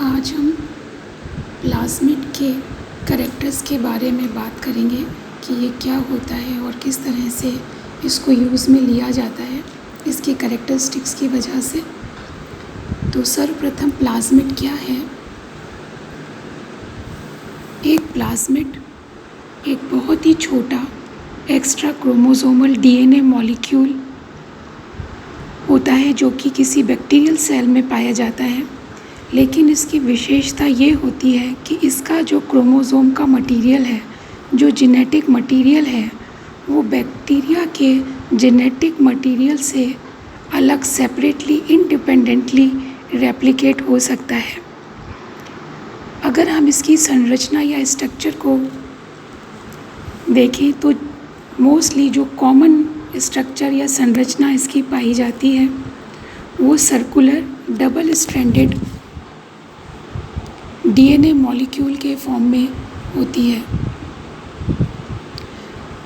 आज हम प्लाज्मिड के कैरेक्टर्स के बारे में बात करेंगे कि ये क्या होता है और किस तरह से इसको यूज़ में लिया जाता है इसके कैरेक्टरिस्टिक्स की वजह से। तो सर्वप्रथम प्लाज्मिड क्या है। एक प्लाज्मिड एक बहुत ही छोटा एक्स्ट्रा क्रोमोसोमल डीएनए मॉलिक्यूल होता है जो कि किसी बैक्टीरियल सेल में पाया जाता है, लेकिन इसकी विशेषता ये होती है कि इसका जो क्रोमोसोम का मटेरियल है, जो जेनेटिक मटेरियल है, वो बैक्टीरिया के जेनेटिक मटेरियल से अलग सेपरेटली इंडिपेंडेंटली रेप्लिकेट हो सकता है। अगर हम इसकी संरचना या स्ट्रक्चर को देखें तो मोस्टली जो कॉमन स्ट्रक्चर या संरचना इसकी पाई जाती है वो circular double stranded DNA molecule के फॉर्म में होती है।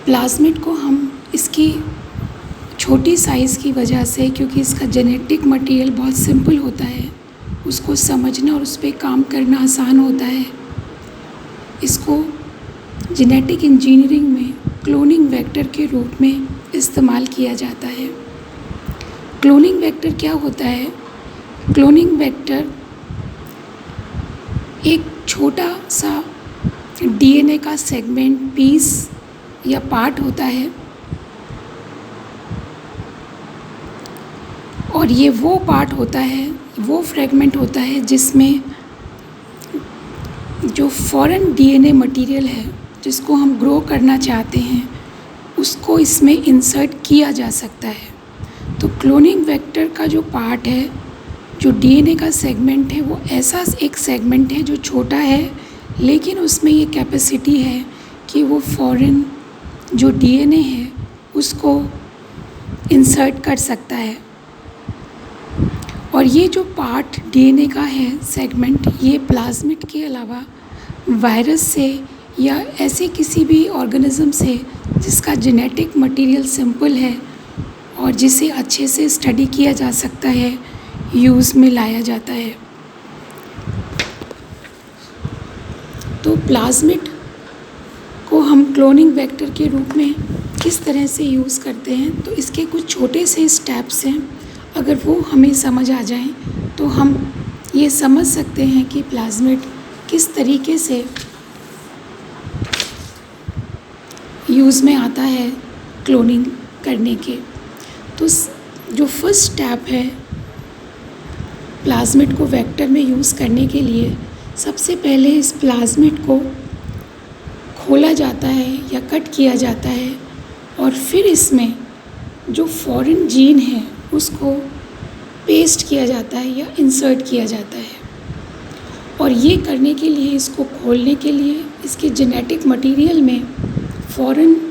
प्लाज्मिड को हम इसकी छोटी साइज़ की वजह से, क्योंकि इसका जेनेटिक मटेरियल बहुत सिंपल होता है, उसको समझना और उस पर काम करना आसान होता है। इसको जेनेटिक इंजीनियरिंग में क्लोनिंग वेक्टर के रूप में इस्तेमाल किया जाता है। क्लोनिंग वेक्टर क्या होता है? क्लोनिंग वेक्टर एक छोटा सा डीएनए का सेगमेंट, पीस या पार्ट होता है, और ये वो पार्ट होता है, वो फ्रेगमेंट होता है जिसमें जो फॉरेन डीएनए मटेरियल है जिसको हम ग्रो करना चाहते हैं उसको इसमें इंसर्ट किया जा सकता है। तो क्लोनिंग वेक्टर का जो पार्ट है, जो डीएनए का सेगमेंट है, वो ऐसा एक सेगमेंट है जो छोटा है, लेकिन उसमें ये कैपेसिटी है कि वो फॉरेन जो डीएनए है उसको इंसर्ट कर सकता है। और ये जो पार्ट डीएनए का है सेगमेंट, ये प्लाज्मिड के अलावा वायरस से या ऐसे किसी भी ऑर्गेनिज्म से जिसका जेनेटिक मटेरियल सिंपल है और जिसे अच्छे से स्टडी किया जा सकता है, यूज़ में लाया जाता है। तो प्लाज्मिड को हम क्लोनिंग वेक्टर के रूप में किस तरह से यूज़ करते हैं, तो इसके कुछ छोटे से स्टेप्स हैं। अगर वो हमें समझ आ जाएं तो हम ये समझ सकते हैं कि प्लाज्मिड किस तरीके से यूज़ में आता है क्लोनिंग करने के। तो जो फर्स्ट स्टेप है प्लाज्मिड को वेक्टर में यूज़ करने के लिए, सबसे पहले इस प्लाज्मिड को खोला जाता है या कट किया जाता है, और फिर इसमें जो फॉरेन जीन है उसको पेस्ट किया जाता है या इंसर्ट किया जाता है। और ये करने के लिए, इसको खोलने के लिए, इसके जेनेटिक मटेरियल में फॉरेन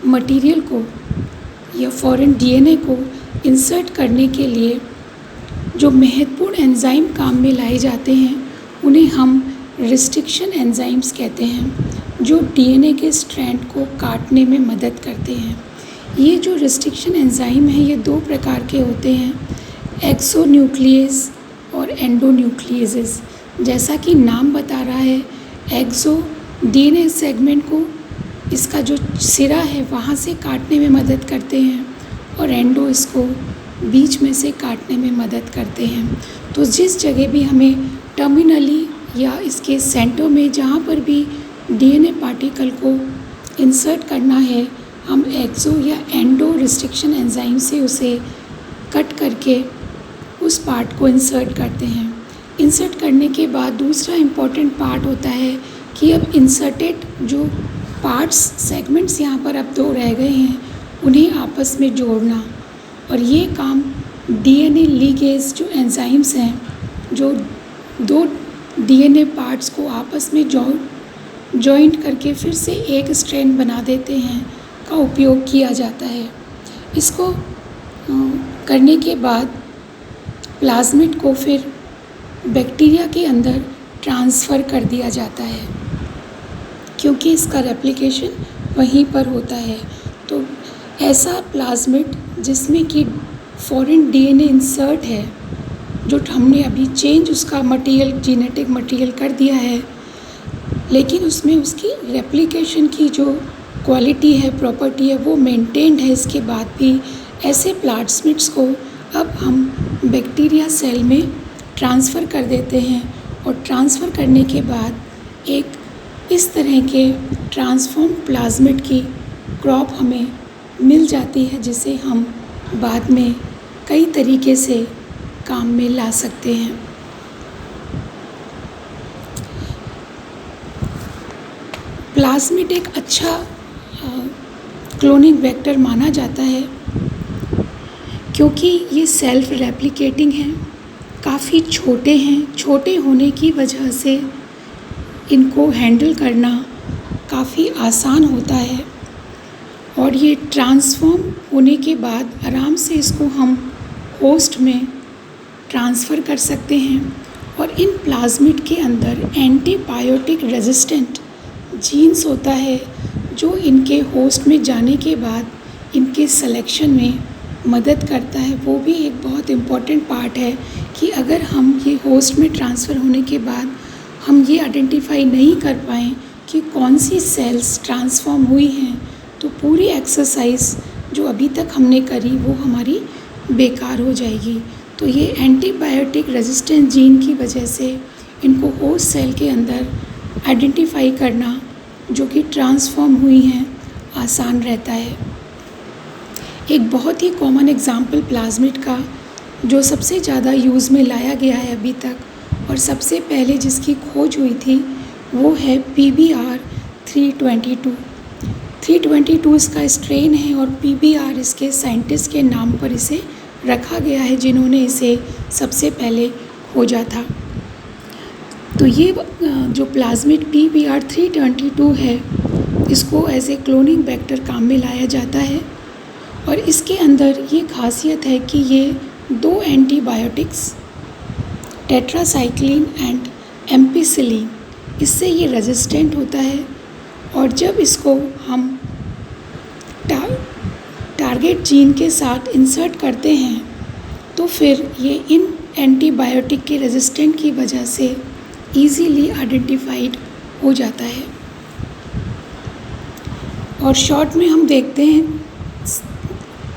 मटेरियल को या फॉरेन डीएनए को इंसर्ट करने के लिए जो महत्वपूर्ण एंजाइम काम में लाए जाते हैं उन्हें हम रिस्ट्रिक्शन एंजाइम्स कहते हैं, जो डीएनए के स्ट्रैंड को काटने में मदद करते हैं। ये जो रिस्ट्रिक्शन एंजाइम है ये दो प्रकार के होते हैं, एक्सोन्यूक्लियस और एंडोन्यूक्लियसेस। जैसा कि नाम बता रहा है, एक्सो डीएनए सेगमेंट को, इसका जो सिरा है वहाँ से काटने में मदद करते हैं, और एंडो इसको बीच में से काटने में मदद करते हैं। तो जिस जगह भी हमें टर्मिनली या इसके सेंटर में जहाँ पर भी डीएनए पार्टिकल को इंसर्ट करना है, हम एक्सो या एंडो रिस्ट्रिक्शन एंजाइम से उसे कट करके उस पार्ट को इंसर्ट करते हैं। इंसर्ट करने के बाद दूसरा इम्पॉर्टेंट पार्ट होता है कि अब इंसर्टेड जो पार्ट्स, सेगमेंट्स यहाँ पर अब दो रह गए हैं, उन्हें आपस में जोड़ना। और ये काम डीएनए लीगेज जो एंजाइम्स हैं, जो दो डीएनए पार्ट्स को आपस में जॉइंट करके फिर से एक स्ट्रैंड बना देते हैं, का उपयोग किया जाता है। इसको करने के बाद प्लाज्मिड को फिर बैक्टीरिया के अंदर ट्रांसफ़र कर दिया जाता है, क्योंकि इसका रेप्लिकेशन वहीं पर होता है। तो ऐसा प्लाज्मिड जिसमें कि फॉरेन डीएनए इंसर्ट है, जो हमने अभी चेंज उसका मटेरियल, जेनेटिक मटेरियल कर दिया है, लेकिन उसमें उसकी रेप्लिकेशन की जो क्वालिटी है, प्रॉपर्टी है, वो मेंटेन्ड है। इसके बाद भी ऐसे प्लाज्मिड्स को अब हम बैक्टीरिया सेल में ट्रांसफ़र कर देते हैं, और ट्रांसफ़र करने के बाद एक इस तरह के ट्रांसफॉर्म प्लाज्मिड की क्रॉप हमें मिल जाती है, जिसे हम बाद में कई तरीके से काम में ला सकते हैं। प्लाज्मिड एक अच्छा क्लोनिंग वेक्टर माना जाता है, क्योंकि ये सेल्फ रेप्लिकेटिंग हैं, काफ़ी छोटे हैं। छोटे होने की वजह से इनको हैंडल करना काफ़ी आसान होता है, और ये ट्रांसफॉर्म होने के बाद आराम से इसको हम होस्ट में ट्रांसफ़र कर सकते हैं। और इन प्लाज्मिड के अंदर एंटीबायोटिक रेजिस्टेंट जीन्स होता है, जो इनके होस्ट में जाने के बाद इनके सिलेक्शन में मदद करता है। वो भी एक बहुत इम्पॉर्टेंट पार्ट है कि अगर हम ये होस्ट में ट्रांसफ़र होने के बाद हम ये आइडेंटिफाई नहीं कर पाएँ कि कौन सी सेल्स ट्रांसफॉर्म हुई हैं, तो पूरी एक्सरसाइज जो अभी तक हमने करी वो हमारी बेकार हो जाएगी। तो ये एंटीबायोटिक रेजिस्टेंट जीन की वजह से इनको होस्ट सेल के अंदर आइडेंटिफाई करना, जो कि ट्रांसफॉर्म हुई हैं, आसान रहता है। एक बहुत ही कॉमन एग्जाम्पल प्लाज्मिड का जो सबसे ज़्यादा यूज़ में लाया गया है अभी तक, और सबसे पहले जिसकी खोज हुई थी, वो है PBR 322। 322 इसका स्ट्रेन है, और PBR इसके साइंटिस्ट के नाम पर इसे रखा गया है, जिन्होंने इसे सबसे पहले खोजा था। तो ये जो प्लाज्मिड PBR 322 है, इसको एज ए क्लोनिंग वेक्टर काम में लाया जाता है, और इसके अंदर ये खासियत है कि ये 2 एंटीबायोटिक्स टेट्रासाइक्लिन एंड एम्पिसिलिन, इससे ये रेजिस्टेंट होता है। और जब इसको हम टारगेट जीन के साथ इंसर्ट करते हैं, तो फिर ये इन एंटीबायोटिक के रेजिस्टेंट की वजह से ईज़िली आइडेंटिफाइड हो जाता है। और शॉर्ट में हम देखते हैं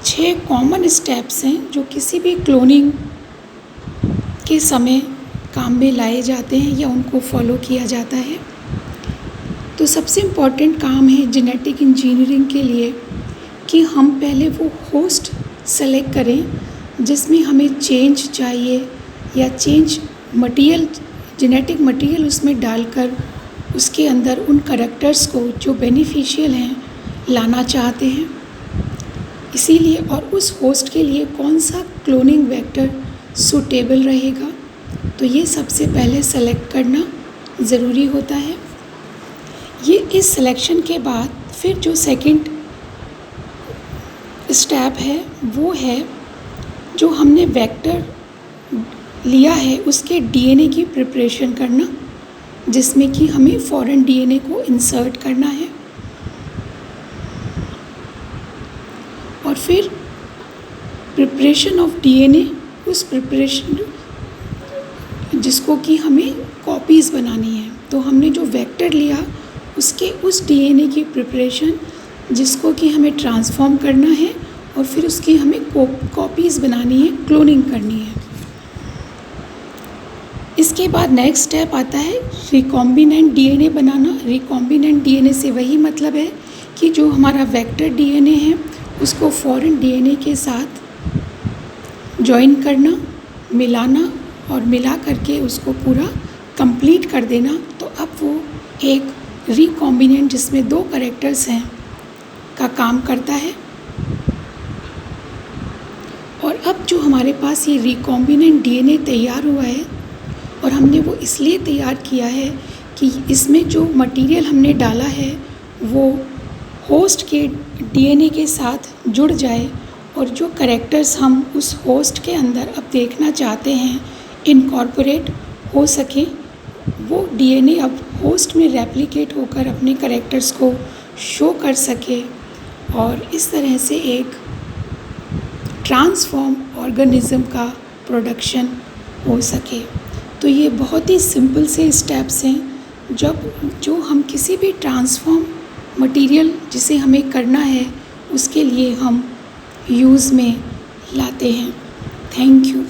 6 कॉमन स्टेप्स हैं जो किसी भी क्लोनिंग के समय काम में लाए जाते हैं या उनको फॉलो किया जाता है। तो सबसे इम्पॉर्टेंट काम है जेनेटिक इंजीनियरिंग के लिए कि हम पहले वो होस्ट सेलेक्ट करें जिसमें हमें चेंज चाहिए, या चेंज मटेरियल, जेनेटिक मटेरियल उसमें डालकर उसके अंदर उन करैक्टर्स को जो बेनिफिशियल हैं लाना चाहते हैं। इसीलिए और उस होस्ट के लिए कौन सा क्लोनिंग वेक्टर सूटेबल रहेगा, तो ये सबसे पहले सेलेक्ट करना ज़रूरी होता है। ये इस सिलेक्शन के बाद फिर जो सेकंड स्टेप है वो है जो हमने वेक्टर लिया है उसके डीएनए की प्रिपरेशन करना, जिसमें कि हमें फॉरेन डीएनए को इंसर्ट करना है। और फिर प्रिपरेशन ऑफ डीएनए, उस प्रिपरेशन जिसको कि हमें कॉपीज़ बनानी है, तो हमने जो वेक्टर लिया उसके उस डीएनए की प्रिपरेशन जिसको कि हमें ट्रांसफॉर्म करना है, और फिर उसकी हमें कॉपीज़ बनानी है, क्लोनिंग करनी है। इसके बाद नेक्स्ट स्टेप आता है रिकॉम्बिनेंट डीएनए बनाना। रिकॉम्बिनेंट डीएनए से वही मतलब है कि जो हमारा वेक्टर डीएनए है उसको फॉरेन डीएनए के साथ जॉइन करना, मिलाना, और मिला करके उसको पूरा कंप्लीट कर देना। तो अब वो एक रिकॉम्बिनेंट जिसमें 2 कैरेक्टर्स हैं का काम करता है। और अब जो हमारे पास ये रिकॉम्बिनेंट डीएनए तैयार हुआ है, और हमने वो इसलिए तैयार किया है कि इसमें जो मटेरियल हमने डाला है वो होस्ट के डीएनए के साथ जुड़ जाए, और जो कैरेक्टर्स हम उस होस्ट के अंदर अब देखना चाहते हैं इनकॉर्पोरेट हो सके, वो डीएनए अब होस्ट में रेप्लिकेट होकर अपने कैरेक्टर्स को शो कर सके, और इस तरह से एक ट्रांसफॉर्म ऑर्गेनिज्म का प्रोडक्शन हो सके। तो ये बहुत ही सिंपल से स्टेप्स हैं जो हम किसी भी ट्रांसफॉर्म मटेरियल जिसे हमें करना है उसके लिए हम यूज़ में लाते हैं। Thank you.